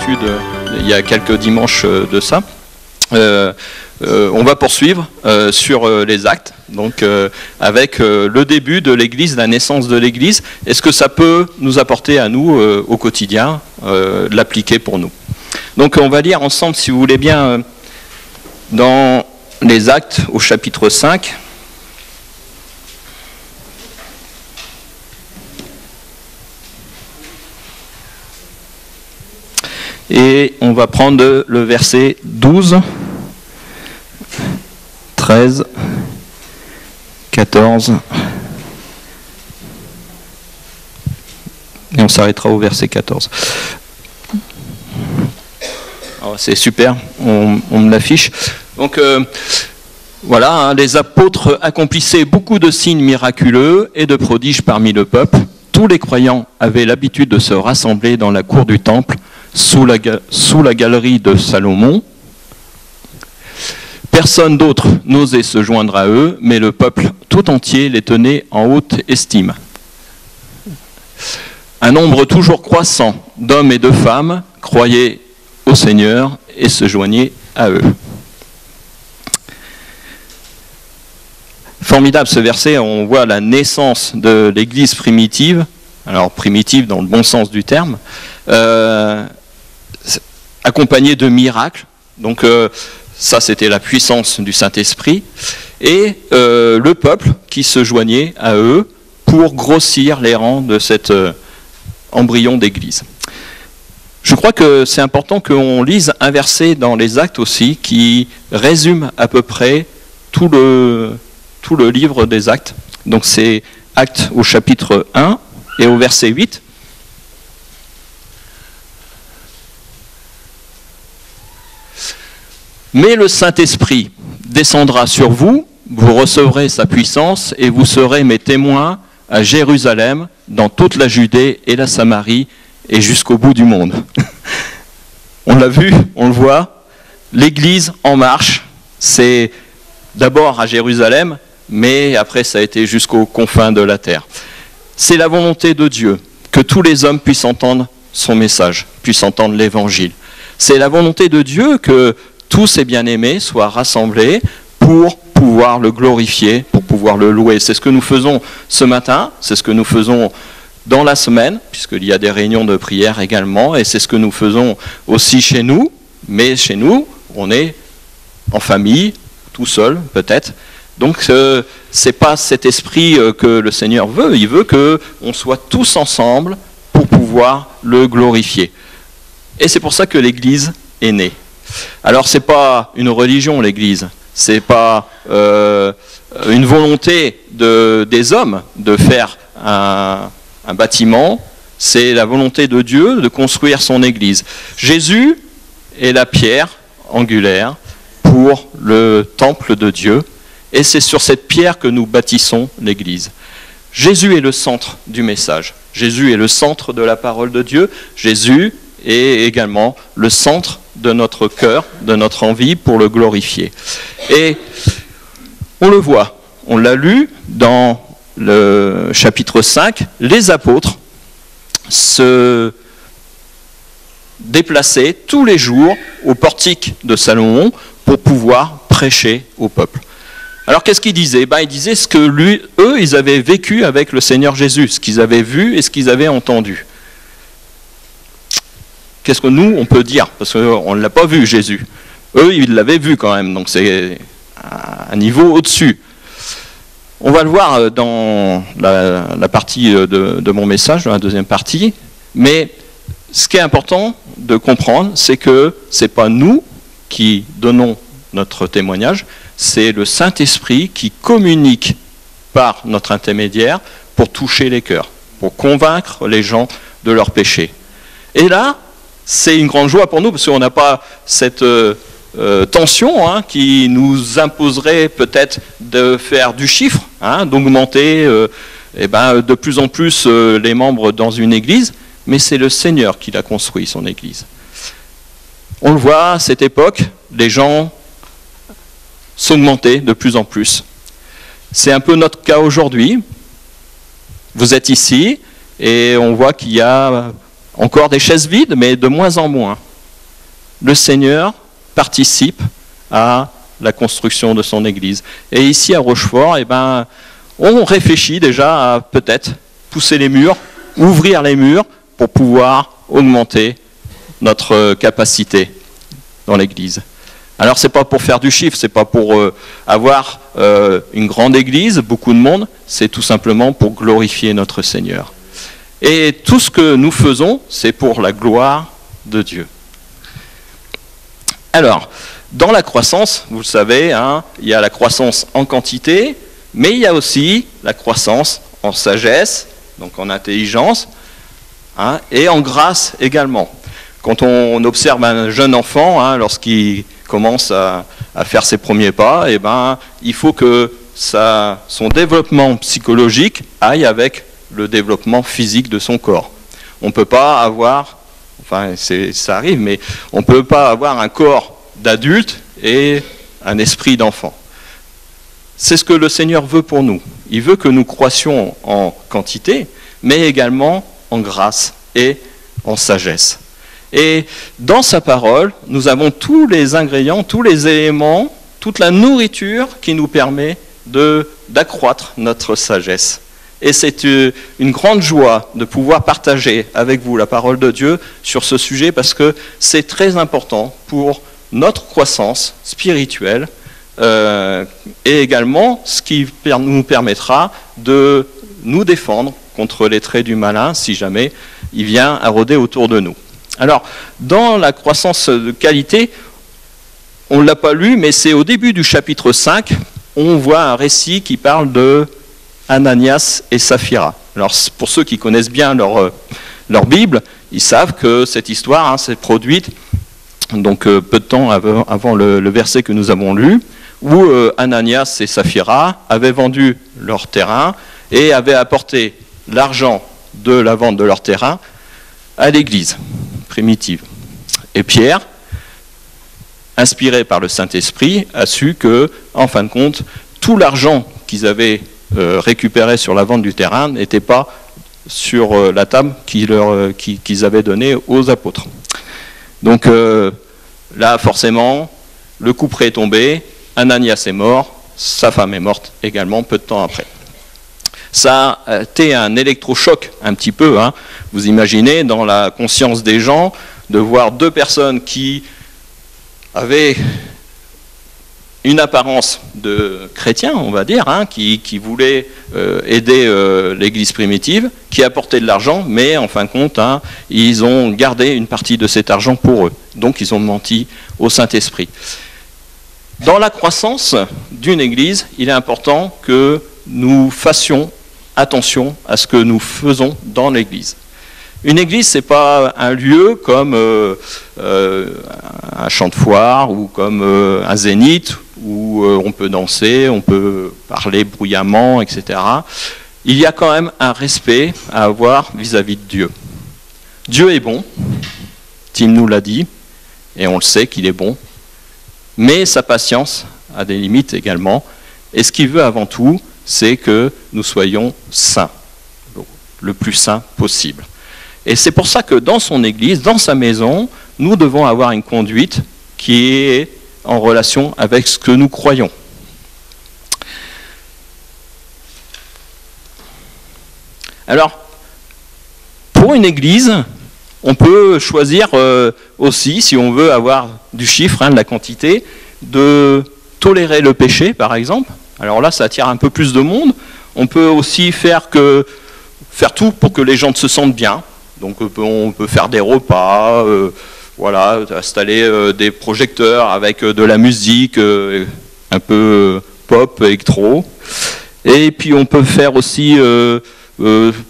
l'étude il y a quelques dimanches de ça. On va poursuivre sur les actes, donc avec le début de l'Église, la naissance de l'Église. Est-ce que ça peut nous apporter à nous au quotidien, l'appliquer pour nous? Donc on va lire ensemble, si vous voulez bien, dans les Actes au chapitre 5. Et on va prendre le verset 12, 13, 14, et on s'arrêtera au verset 14. Oh, c'est super, on me l'affiche. Donc voilà, hein, les apôtres accomplissaient beaucoup de signes miraculeux et de prodiges parmi le peuple. Tous les croyants avaient l'habitude de se rassembler dans la cour du temple, sous la galerie de Salomon. Personne d'autre n'osait se joindre à eux, mais le peuple tout entier les tenait en haute estime. Un nombre toujours croissant d'hommes et de femmes croyaient au Seigneur et se joignaient à eux. Formidable ce verset, on voit la naissance de l'Église primitive, alors primitive dans le bon sens du terme, accompagnée de miracles. Donc ça c'était la puissance du Saint-Esprit, et le peuple qui se joignait à eux pour grossir les rangs de cet embryon d'Église. Je crois que c'est important qu'on lise un verset dans les Actes aussi qui résume à peu près tout le livre des Actes. Donc c'est Actes au chapitre 1 et au verset 8. Mais le Saint-Esprit descendra sur vous, vous recevrez sa puissance et vous serez mes témoins à Jérusalem, dans toute la Judée et la Samarie et jusqu'au bout du monde. On l'a vu, on le voit, l'Église en marche, c'est d'abord à Jérusalem, mais après ça a été jusqu'aux confins de la terre. C'est la volonté de Dieu que tous les hommes puissent entendre son message, puissent entendre l'Évangile. C'est la volonté de Dieu que tous ses bien-aimés soient rassemblés pour pouvoir le glorifier, pour pouvoir le louer. C'est ce que nous faisons ce matin, c'est ce que nous faisons dans la semaine, puisqu'il y a des réunions de prière également, et c'est ce que nous faisons aussi chez nous, mais chez nous, on est en famille, tout seul peut-être. Donc ce n'est pas cet esprit que le Seigneur veut, il veut qu'on soit tous ensemble pour pouvoir le glorifier. Et c'est pour ça que l'Église est née. Alors ce n'est pas une religion, l'Église, ce n'est pas une volonté des hommes de faire un bâtiment, c'est la volonté de Dieu de construire son Église. Jésus est la pierre angulaire pour le temple de Dieu, et c'est sur cette pierre que nous bâtissons l'Église. Jésus est le centre du message, Jésus est le centre de la parole de Dieu, Jésus est également le centre de notre cœur, de notre envie pour le glorifier. Et on le voit, on l'a lu dans le chapitre 5, les apôtres se déplaçaient tous les jours au portique de Salomon pour pouvoir prêcher au peuple. Alors qu'est-ce qu'ils disaient? Ils disaient ce que eux, ils avaient vécu avec le Seigneur Jésus, ce qu'ils avaient vu et ce qu'ils avaient entendu. Qu'est-ce que nous, on peut dire? Parce qu'on ne l'a pas vu, Jésus. Eux, ils l'avaient vu quand même, donc c'est un niveau au-dessus. On va le voir dans la partie de mon message, dans la deuxième partie, mais ce qui est important de comprendre, c'est que ce n'est pas nous qui donnons notre témoignage, c'est le Saint-Esprit qui communique par notre intermédiaire pour toucher les cœurs, pour convaincre les gens de leurs péchés. Et là, c'est une grande joie pour nous, parce qu'on n'a pas cette tension qui nous imposerait peut-être de faire du chiffre, d'augmenter de plus en plus les membres dans une église, mais c'est le Seigneur qui l'a construit, son église. On le voit, à cette époque, les gens s'augmentaient de plus en plus. C'est un peu notre cas aujourd'hui. Vous êtes ici, et on voit qu'il y a encore des chaises vides, mais de moins en moins. le Seigneur participe à la construction de son Église. Et ici à Rochefort, eh ben, on réfléchit déjà à peut-être pousser les murs, ouvrir les murs pour pouvoir augmenter notre capacité dans l'Église. Alors c'est pas pour faire du chiffre, c'est pas pour avoir une grande Église, beaucoup de monde, c'est tout simplement pour glorifier notre Seigneur. Et tout ce que nous faisons, c'est pour la gloire de Dieu. Alors, dans la croissance, vous le savez, hein, il y a la croissance en quantité, mais il y a aussi la croissance en sagesse, donc en intelligence, hein, et en grâce également. Quand on observe un jeune enfant, hein, lorsqu'il commence à faire ses premiers pas, eh ben, il faut que son développement psychologique aille avec le développement physique de son corps. On ne peut pas avoir, enfin ça arrive, mais on ne peut pas avoir un corps d'adulte et un esprit d'enfant. C'est ce que le Seigneur veut pour nous. Il veut que nous croissions en quantité, mais également en grâce et en sagesse. Et dans sa parole, nous avons tous les ingrédients, tous les éléments, toute la nourriture qui nous permet d'accroître notre sagesse. Et c'est une grande joie de pouvoir partager avec vous la parole de Dieu sur ce sujet parce que c'est très important pour notre croissance spirituelle et également ce qui nous permettra de nous défendre contre les traits du malin si jamais il vient à rôder autour de nous. Alors, dans la croissance de qualité, on ne l'a pas lu, mais c'est au début du chapitre 5, on voit un récit qui parle de Ananias et Saphira. Alors, pour ceux qui connaissent bien leur Bible, ils savent que cette histoire s'est produite donc, peu de temps avant le verset que nous avons lu, où Ananias et Saphira avaient vendu leur terrain et avaient apporté l'argent de la vente de leur terrain à l'église primitive. Et Pierre, inspiré par le Saint-Esprit, a su que, en fin de compte, tout l'argent qu'ils avaient récupéré sur la vente du terrain n'était pas sur la table qu'ils avaient donnée aux apôtres. Donc là, forcément, le couperet est tombé, Ananias est mort, sa femme est morte également peu de temps après. Ça a été un électrochoc un petit peu, hein. Vous imaginez dans la conscience des gens de voir deux personnes qui avaient une apparence de chrétiens, on va dire, hein, qui voulaient aider l'église primitive, qui apportaient de l'argent, mais en fin de compte, hein, ils ont gardé une partie de cet argent pour eux. Donc ils ont menti au Saint-Esprit. Dans la croissance d'une église, il est important que nous fassions attention à ce que nous faisons dans l'église. Une église, ce n'est pas un lieu comme un champ de foire ou comme un zénith où on peut danser, on peut parler bruyamment, etc. Il y a quand même un respect à avoir vis-à-vis de Dieu. Dieu est bon, Tim nous l'a dit, et on le sait qu'il est bon, mais sa patience a des limites également, et ce qu'il veut avant tout, c'est que nous soyons saints, le plus saints possible. Et c'est pour ça que dans son église, dans sa maison, nous devons avoir une conduite qui est en relation avec ce que nous croyons. Alors, pour une église, on peut choisir aussi, si on veut avoir du chiffre, de la quantité, de tolérer le péché, par exemple. Alors là, ça attire un peu plus de monde. On peut aussi faire tout pour que les gens se sentent bien. Donc on peut faire des repas, voilà, installer des projecteurs avec de la musique un peu pop, électro. Et puis on peut faire aussi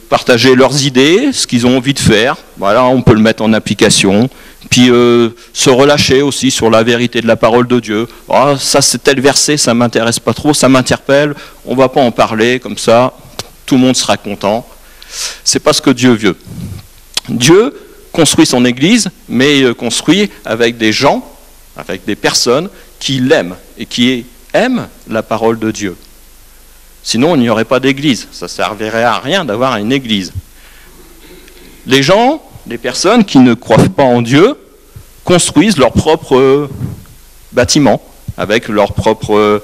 partager leurs idées, ce qu'ils ont envie de faire. Voilà, on peut le mettre en application. Puis se relâcher aussi sur la vérité de la parole de Dieu. Oh, ça c'est tel verset, ça ne m'intéresse pas trop, ça m'interpelle, on ne va pas en parler, comme ça tout le monde sera content. C'est pas ce que Dieu veut. Dieu construit son église, mais il construit avec des gens, avec des personnes qui l'aiment et qui aiment la parole de Dieu. Sinon, il n'y aurait pas d'église. Ça ne servirait à rien d'avoir une église. Les gens, les personnes qui ne croient pas en Dieu, construisent leurs propres bâtiments, avec leurs propres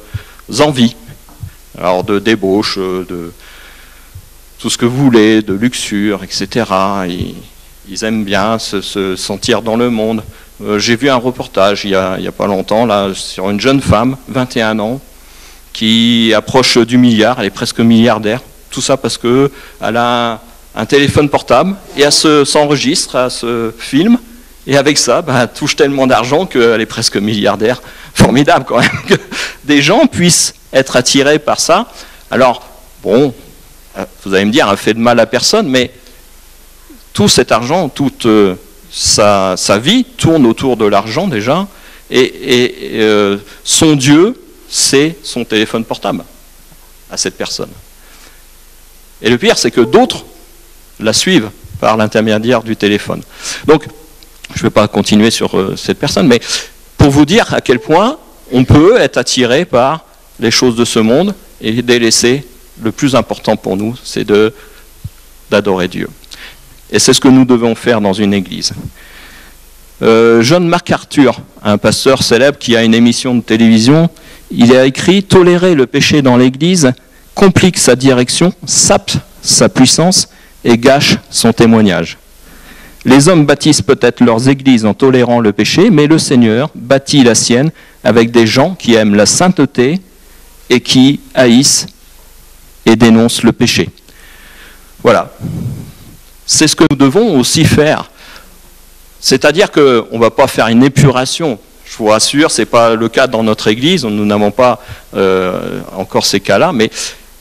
envies. Alors de débauche, de tout ce que vous voulez, de luxure, etc. Ils aiment bien se sentir dans le monde. J'ai vu un reportage il y a pas longtemps là, sur une jeune femme, 21 ans, qui approche du milliard, elle est presque milliardaire. Tout ça parce qu'elle a un téléphone portable et elle s'enregistre, elle se filme. Et avec ça, elle touche tellement d'argent qu'elle est presque milliardaire. Formidable quand même que des gens puissent être attirés par ça. Alors, bon, vous allez me dire, elle fait de mal à personne, mais tout cet argent, toute sa vie tourne autour de l'argent déjà. Et son Dieu, c'est son téléphone portable à cette personne. Et le pire, c'est que d'autres la suivent par l'intermédiaire du téléphone. Donc, je ne vais pas continuer sur cette personne, mais pour vous dire à quel point on peut être attiré par les choses de ce monde et délaisser le plus important pour nous, c'est d'adorer Dieu. Et c'est ce que nous devons faire dans une église. John MacArthur, un pasteur célèbre qui a une émission de télévision, il a écrit « Tolérer le péché dans l'église complique sa direction, sape sa puissance et gâche son témoignage. Les hommes bâtissent peut-être leurs églises en tolérant le péché, mais le Seigneur bâtit la sienne avec des gens qui aiment la sainteté et qui haïssent et dénoncent le péché. » Voilà. C'est ce que nous devons aussi faire. C'est-à-dire qu'on ne va pas faire une épuration. Je vous rassure, ce n'est pas le cas dans notre église, nous n'avons pas encore ces cas-là, mais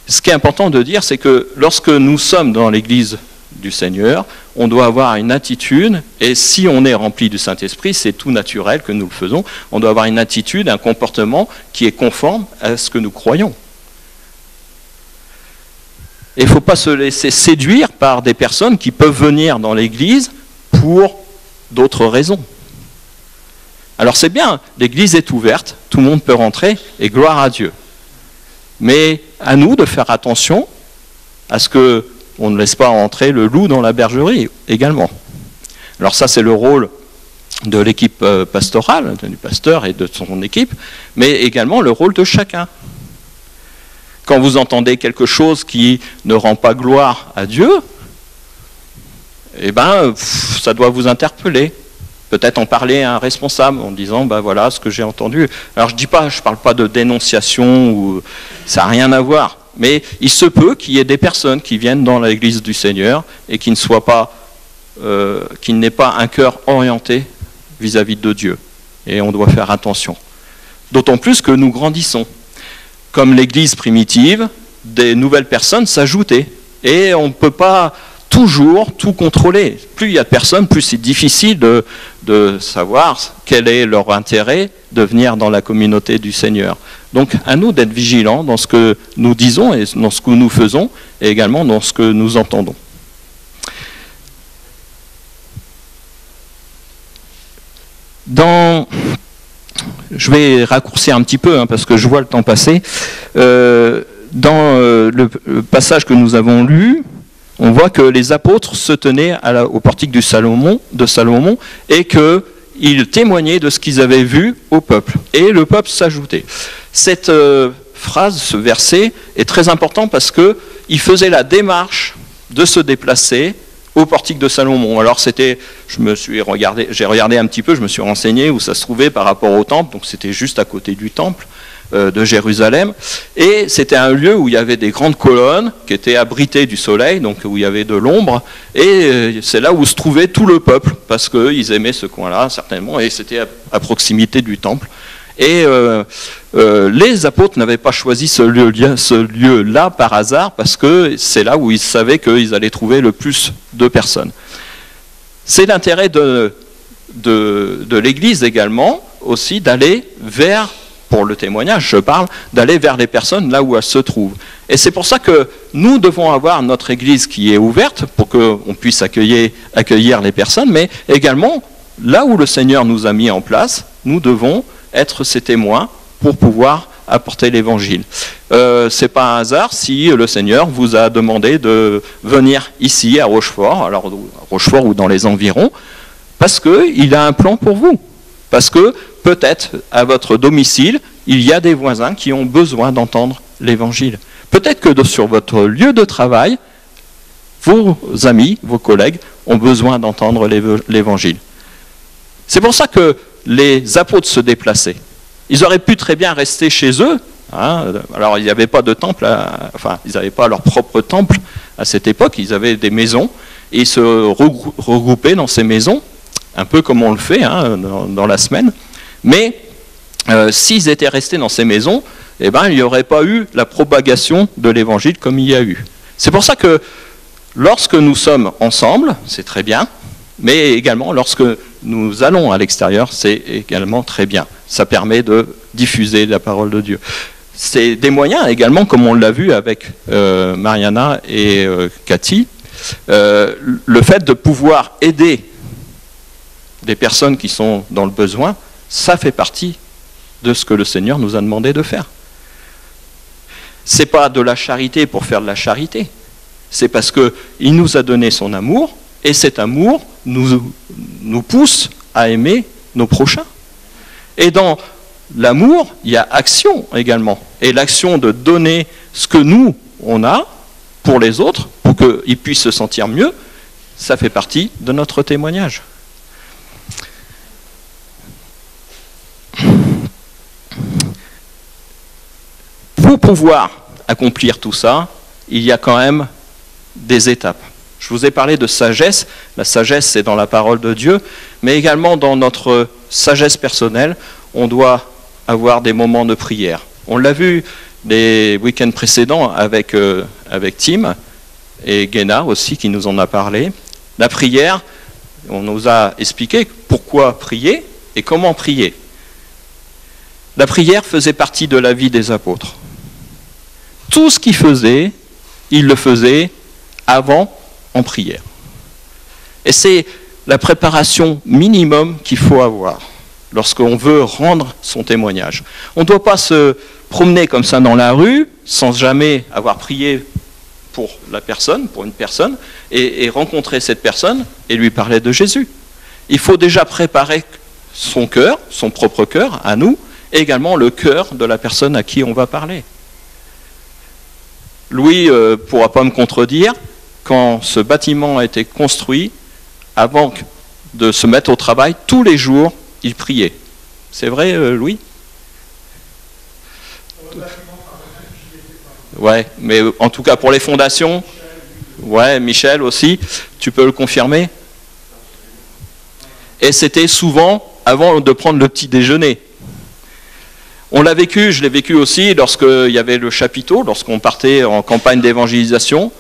ce qui est important de dire, c'est que lorsque nous sommes dans l'église du Seigneur, on doit avoir une attitude, et si on est rempli du Saint-Esprit, c'est tout naturel que nous le faisons, on doit avoir une attitude, un comportement qui est conforme à ce que nous croyons. Et il ne faut pas se laisser séduire par des personnes qui peuvent venir dans l'église pour d'autres raisons. Alors c'est bien, l'église est ouverte, tout le monde peut rentrer, et gloire à Dieu. Mais à nous de faire attention à ce qu'on ne laisse pas entrer le loup dans la bergerie également. Alors ça c'est le rôle de l'équipe pastorale, du pasteur et de son équipe, mais également le rôle de chacun. Quand vous entendez quelque chose qui ne rend pas gloire à Dieu, eh ben, ça doit vous interpeller. Peut-être en parler à un responsable en disant, ben voilà ce que j'ai entendu. Alors je ne parle pas de dénonciation, ou, ça n'a rien à voir. Mais il se peut qu'il y ait des personnes qui viennent dans l'église du Seigneur et qui n'aient pas un cœur orienté vis-à-vis de Dieu. Et on doit faire attention. D'autant plus que nous grandissons. Comme l'église primitive, des nouvelles personnes s'ajoutaient. Et on ne peut pas toujours tout contrôler. Plus il y a de personnes, plus c'est difficile de savoir quel est leur intérêt de venir dans la communauté du Seigneur. Donc à nous d'être vigilants dans ce que nous disons et dans ce que nous faisons, et également dans ce que nous entendons. Je vais raccourcir un petit peu, parce que je vois le temps passer. Dans le passage que nous avons lu, on voit que les apôtres se tenaient au portique de Salomon et qu'ils témoignaient de ce qu'ils avaient vu au peuple. Et le peuple s'ajoutait. Cette phrase, ce verset, est très important parce qu'ils faisaient la démarche de se déplacer au portique de Salomon. Alors j'ai regardé un petit peu, je me suis renseigné où ça se trouvait par rapport au temple, donc c'était juste à côté du temple de Jérusalem, et c'était un lieu où il y avait des grandes colonnes qui étaient abritées du soleil, donc où il y avait de l'ombre, et c'est là où se trouvait tout le peuple, parce qu'ils aimaient ce coin-là, certainement, et c'était à proximité du temple. Et les apôtres n'avaient pas choisi ce lieu-là par hasard, parce que c'est là où ils savaient qu'ils allaient trouver le plus de personnes. C'est l'intérêt de l'Église également, aussi, d'aller vers, pour le témoignage, je parle, d'aller vers les personnes là où elles se trouvent. Et c'est pour ça que nous devons avoir notre Église qui est ouverte, pour qu'on puisse accueillir les personnes, mais également, là où le Seigneur nous a mis en place, nous devons être ses témoins pour pouvoir apporter l'évangile. C'est pas un hasard si le Seigneur vous a demandé de venir ici à Rochefort, alors à Rochefort ou dans les environs, parce qu'il a un plan pour vous. Parce que peut-être à votre domicile, il y a des voisins qui ont besoin d'entendre l'évangile. Peut-être que sur votre lieu de travail, vos amis, vos collègues ont besoin d'entendre l'évangile. C'est pour ça que les apôtres se déplaçaient. Ils auraient pu très bien rester chez eux. Hein. Alors, il n'y avait pas de temple, ils n'avaient pas leur propre temple à cette époque. Ils avaient des maisons et ils se regroupaient dans ces maisons, un peu comme on le fait dans la semaine. Mais s'ils étaient restés dans ces maisons, il n'y aurait pas eu la propagation de l'évangile comme il y a eu. C'est pour ça que lorsque nous sommes ensemble, c'est très bien, mais également lorsque nous allons à l'extérieur, c'est également très bien. Ça permet de diffuser la parole de Dieu. C'est des moyens également, comme on l'a vu avec Mariana et Cathy, le fait de pouvoir aider des personnes qui sont dans le besoin, ça fait partie de ce que le Seigneur nous a demandé de faire. C'est pas de la charité pour faire de la charité. C'est parce qu'il nous a donné son amour, et cet amour nous pousse à aimer nos prochains. Et dans l'amour, il y a action également. Et l'action de donner ce que nous, on a pour les autres, pour qu'ils puissent se sentir mieux, ça fait partie de notre témoignage. Pour pouvoir accomplir tout ça, il y a quand même des étapes. Je vous ai parlé de sagesse. La sagesse, c'est dans la parole de Dieu, mais également dans notre sagesse personnelle, on doit avoir des moments de prière. On l'a vu les week-ends précédents avec Tim et Guéna aussi qui nous en a parlé. La prière, on nous a expliqué pourquoi prier et comment prier. La prière faisait partie de la vie des apôtres. Tout ce qu'ils faisaient, ils le faisaient avant en prière. Et c'est la préparation minimum qu'il faut avoir lorsqu'on veut rendre son témoignage. On ne doit pas se promener comme ça dans la rue sans jamais avoir prié pour la personne, pour une personne, et rencontrer cette personne et lui parler de Jésus. Il faut déjà préparer son cœur, son propre cœur à nous, et également le cœur de la personne à qui on va parler. Louis ne pourra pas me contredire, quand ce bâtiment a été construit, avant de se mettre au travail, tous les jours, il priait. C'est vrai, Louis ? Ouais, mais en tout cas pour les fondations, ouais, Michel aussi, tu peux le confirmer ? Et c'était souvent avant de prendre le petit déjeuner. On l'a vécu, je l'ai vécu aussi lorsqu'il y avait le chapiteau, lorsqu'on partait en campagne d'évangélisation.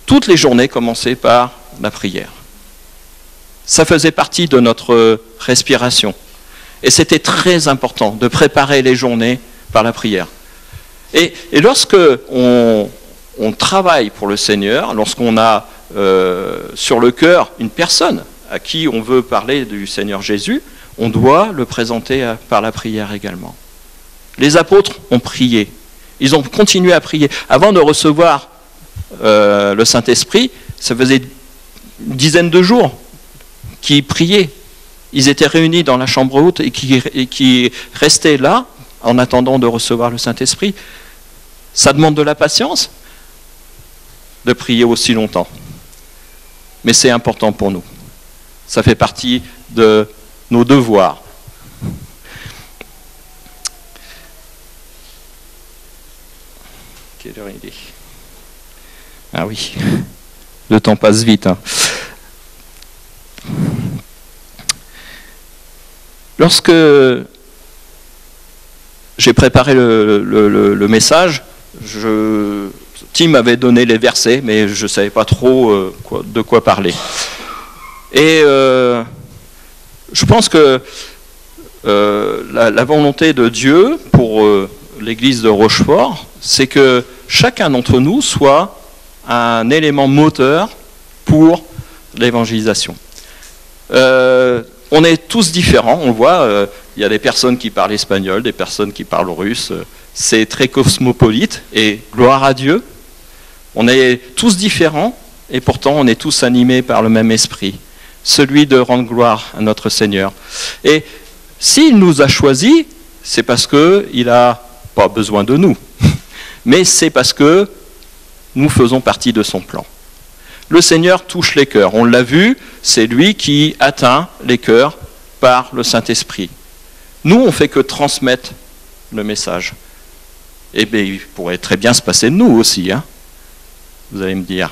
Toutes les journées commençaient par la prière. Ça faisait partie de notre respiration. Et c'était très important de préparer les journées par la prière. Et lorsque on travaille pour le Seigneur, lorsqu'on a sur le cœur une personne à qui on veut parler du Seigneur Jésus, on doit le présenter par la prière également. Les apôtres ont prié. Ils ont continué à prier. Avant de recevoir le Saint-Esprit, ça faisait une dizaine de jours qu'ils priaient. Ils étaient réunis dans la chambre haute et qui restaient là en attendant de recevoir le Saint-Esprit. Ça demande de la patience de prier aussi longtemps. Mais c'est important pour nous. Ça fait partie de nos devoirs. Quelle heure il est ? Ah oui, le temps passe vite. Hein. Lorsque j'ai préparé le message, Tim m'avait donné les versets, mais je ne savais pas trop de quoi parler. Et je pense que la volonté de Dieu pour l'église de Rochefort, c'est que chacun d'entre nous soit un élément moteur pour l'évangélisation. On est tous différents, on le voit, il y a des personnes qui parlent espagnol, des personnes qui parlent russe, c'est très cosmopolite, et gloire à Dieu, on est tous différents, et pourtant on est tous animés par le même esprit, celui de rendre gloire à notre Seigneur. Et S'il nous a choisis, c'est parce qu'il n'a pas besoin de nous, mais c'est parce que nous faisons partie de son plan. Le Seigneur touche les cœurs. On l'a vu, c'est lui qui atteint les cœurs par le Saint-Esprit. Nous, on ne fait que transmettre le message. Eh bien, il pourrait très bien se passer de nous aussi, hein. Vous allez me dire.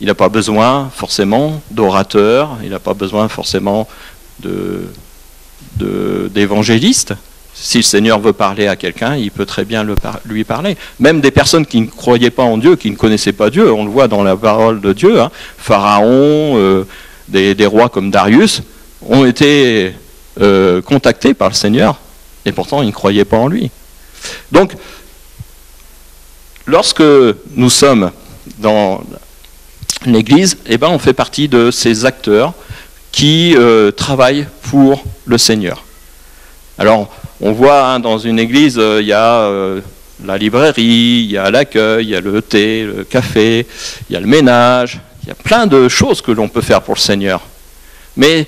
Il n'a pas besoin forcément d'orateurs, il n'a pas besoin forcément d'évangélistes. Si le Seigneur veut parler à quelqu'un, il peut très bien lui parler. Même des personnes qui ne croyaient pas en Dieu, qui ne connaissaient pas Dieu, on le voit dans la parole de Dieu, hein, Pharaon, des rois comme Darius, ont été contactés par le Seigneur, et pourtant ils ne croyaient pas en lui. Donc, lorsque nous sommes dans l'Église, eh ben, on fait partie de ces acteurs qui travaillent pour le Seigneur. Alors, on voit hein, dans une église, il y a la librairie, il y a l'accueil, il y a le thé, le café, il y a le ménage, il y a plein de choses que l'on peut faire pour le Seigneur. Mais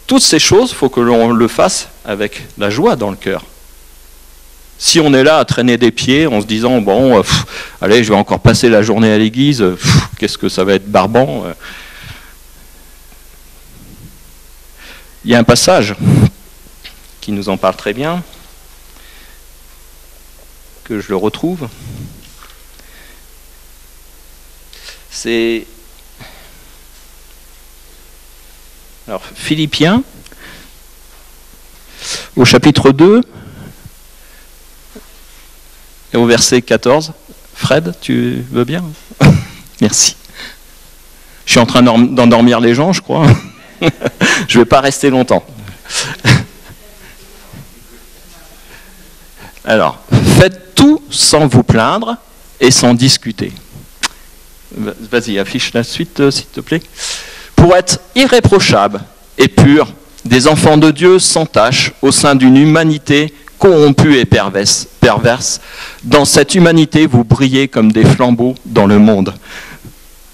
toutes ces choses, il faut que l'on le fasse avec la joie dans le cœur. Si on est là à traîner des pieds en se disant, bon, allez, je vais encore passer la journée à l'église, qu'est-ce que ça va être barbant. Il y a un passage qui nous en parle très bien, que je le retrouve. C'est alors Philippiens, au chapitre 2, et au verset 14. Fred, tu veux bien? Merci. Je suis en train d'endormir les gens, je crois. Je ne vais pas rester longtemps. Alors, faites tout sans vous plaindre et sans discuter. Vas-y, affiche la suite, s'il te plaît. Pour être irréprochables et purs, des enfants de Dieu sans tache au sein d'une humanité corrompue et perverse. Dans cette humanité, vous brillez comme des flambeaux dans le monde.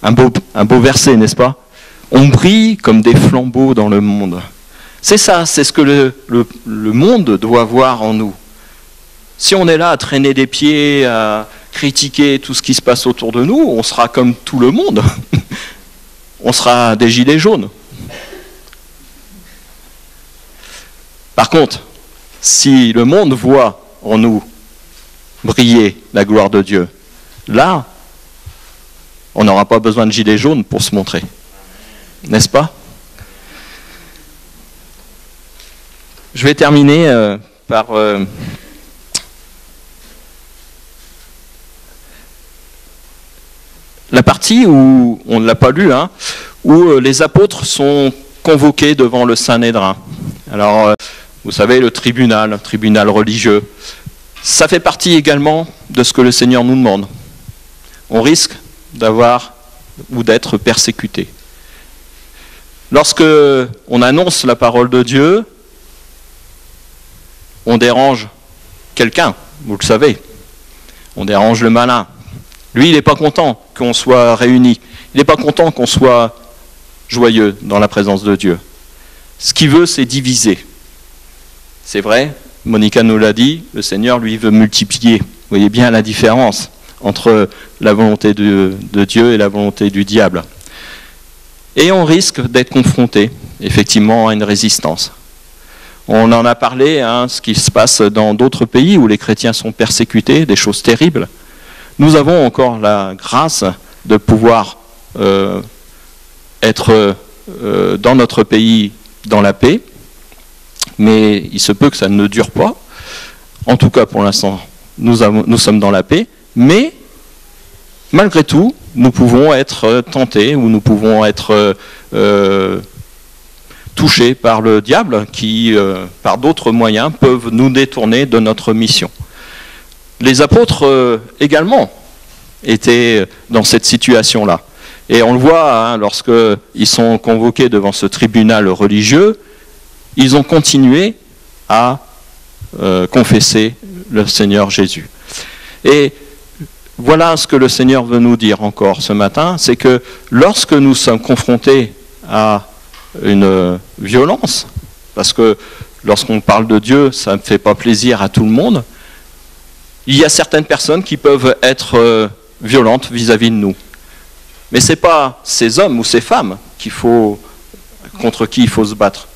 Un beau verset, n'est-ce pas? On brille comme des flambeaux dans le monde. C'est ça, c'est ce que le monde doit voir en nous. Si on est là à traîner des pieds, à critiquer tout ce qui se passe autour de nous, on sera comme tout le monde. On sera des gilets jaunes. Par contre, si le monde voit en nous briller la gloire de Dieu, là, on n'aura pas besoin de gilets jaunes pour se montrer. N'est-ce pas? Je vais terminer par la partie où, on ne l'a pas lu, hein, où les apôtres sont convoqués devant le Sanhédrin. Alors, vous savez, le tribunal religieux, ça fait partie également de ce que le Seigneur nous demande. On risque d'avoir ou d'être persécuté. Lorsque on annonce la parole de Dieu, on dérange quelqu'un, vous le savez. On dérange le malin. Lui, il n'est pas content qu'on soit réunis. Il n'est pas content qu'on soit joyeux dans la présence de Dieu. Ce qu'il veut, c'est diviser. C'est vrai, Monica nous l'a dit, le Seigneur, lui, veut multiplier. Vous voyez bien la différence entre la volonté de Dieu et la volonté du diable. Et on risque d'être confronté, effectivement, à une résistance. On en a parlé, hein, ce qui se passe dans d'autres pays où les chrétiens sont persécutés, des choses terribles. Nous avons encore la grâce de pouvoir être dans notre pays dans la paix, mais il se peut que ça ne dure pas. En tout cas, pour l'instant, nous sommes dans la paix, mais malgré tout, nous pouvons être tentés ou nous pouvons être touchés par le diable qui, par d'autres moyens, peuvent nous détourner de notre mission. Les apôtres également étaient dans cette situation-là. Et on le voit, hein, lorsqu'ils sont convoqués devant ce tribunal religieux, ils ont continué à confesser le Seigneur Jésus. Et voilà ce que le Seigneur veut nous dire encore ce matin, c'est que lorsque nous sommes confrontés à une violence, parce que lorsqu'on parle de Dieu, ça ne fait pas plaisir à tout le monde. Il y a certaines personnes qui peuvent être violentes vis-à-vis de nous. Mais ce n'est pas ces hommes ou ces femmes contre qui il faut se battre.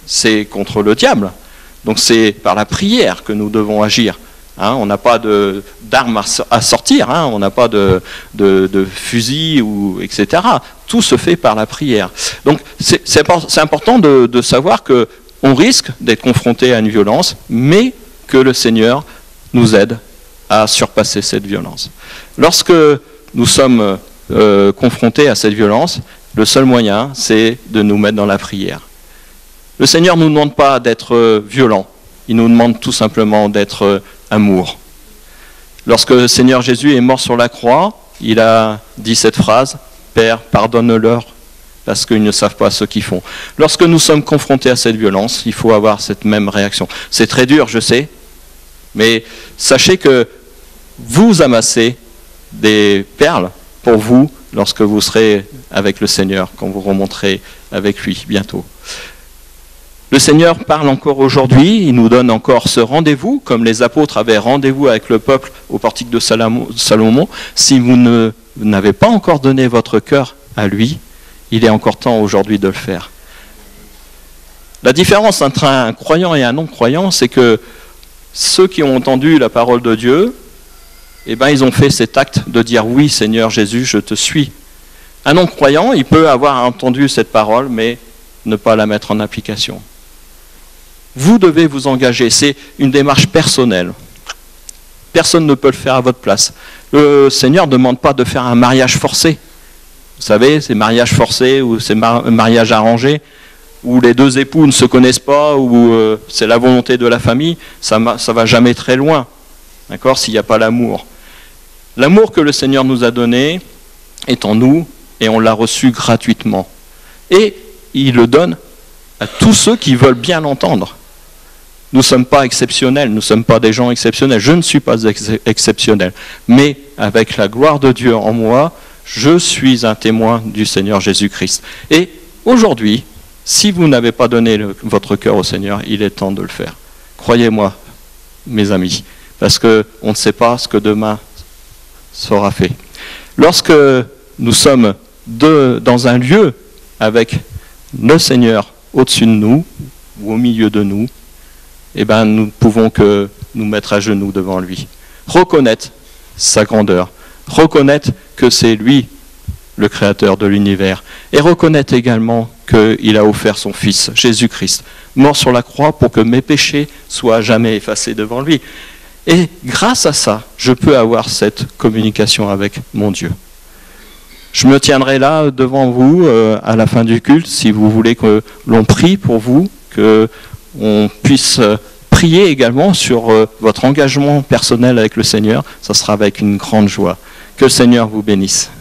C'est contre le diable. Donc c'est par la prière que nous devons agir. Hein, on n'a pas d'armes à sortir, hein, on n'a pas de fusil, etc. Tout se fait par la prière. Donc c'est important de savoir qu'on risque d'être confronté à une violence, mais que le Seigneur nous aide à surpasser cette violence. Lorsque nous sommes confrontés à cette violence, le seul moyen, c'est de nous mettre dans la prière. Le Seigneur ne nous demande pas d'être violent, il nous demande tout simplement d'être amour. Lorsque le Seigneur Jésus est mort sur la croix, il a dit cette phrase, « Père, pardonne-leur, parce qu'ils ne savent pas ce qu'ils font. » Lorsque nous sommes confrontés à cette violence, il faut avoir cette même réaction. C'est très dur, je sais, mais sachez que vous amassez des perles pour vous lorsque vous serez avec le Seigneur, quand vous remonterez avec lui bientôt. Le Seigneur parle encore aujourd'hui, il nous donne encore ce rendez-vous, comme les apôtres avaient rendez-vous avec le peuple au portique de Salomon. Si vous n'avez pas encore donné votre cœur à lui, il est encore temps aujourd'hui de le faire. La différence entre un croyant et un non-croyant, c'est que ceux qui ont entendu la parole de Dieu, eh ben, ils ont fait cet acte de dire « Oui, Seigneur Jésus, je te suis ». Un non-croyant, il peut avoir entendu cette parole, mais ne pas la mettre en application. Vous devez vous engager, c'est une démarche personnelle. Personne ne peut le faire à votre place. Le Seigneur ne demande pas de faire un mariage forcé. Vous savez, ces mariages forcés ou ces mariages arrangés, où les deux époux ne se connaissent pas, où c'est la volonté de la famille, ça ne va jamais très loin, d'accord, s'il n'y a pas l'amour. L'amour que le Seigneur nous a donné est en nous et on l'a reçu gratuitement. Et il le donne à tous ceux qui veulent bien l'entendre. Nous ne sommes pas exceptionnels, nous ne sommes pas des gens exceptionnels. Je ne suis pas exceptionnel. Mais avec la gloire de Dieu en moi, je suis un témoin du Seigneur Jésus-Christ. Et aujourd'hui, si vous n'avez pas donné votre cœur au Seigneur, il est temps de le faire. Croyez-moi, mes amis, parce qu'on ne sait pas ce que demain sera fait. Lorsque nous sommes dans un lieu avec le Seigneur au-dessus de nous, ou au milieu de nous, eh ben, nous ne pouvons que nous mettre à genoux devant lui. Reconnaître sa grandeur, reconnaître que c'est lui le créateur de l'univers, et reconnaître également qu'il a offert son Fils, Jésus-Christ, mort sur la croix pour que mes péchés soient à jamais effacés devant lui. Et grâce à ça, je peux avoir cette communication avec mon Dieu. Je me tiendrai là devant vous à la fin du culte, si vous voulez que l'on prie pour vous, qu'on puisse prier également sur votre engagement personnel avec le Seigneur. Ça sera avec une grande joie. Que le Seigneur vous bénisse.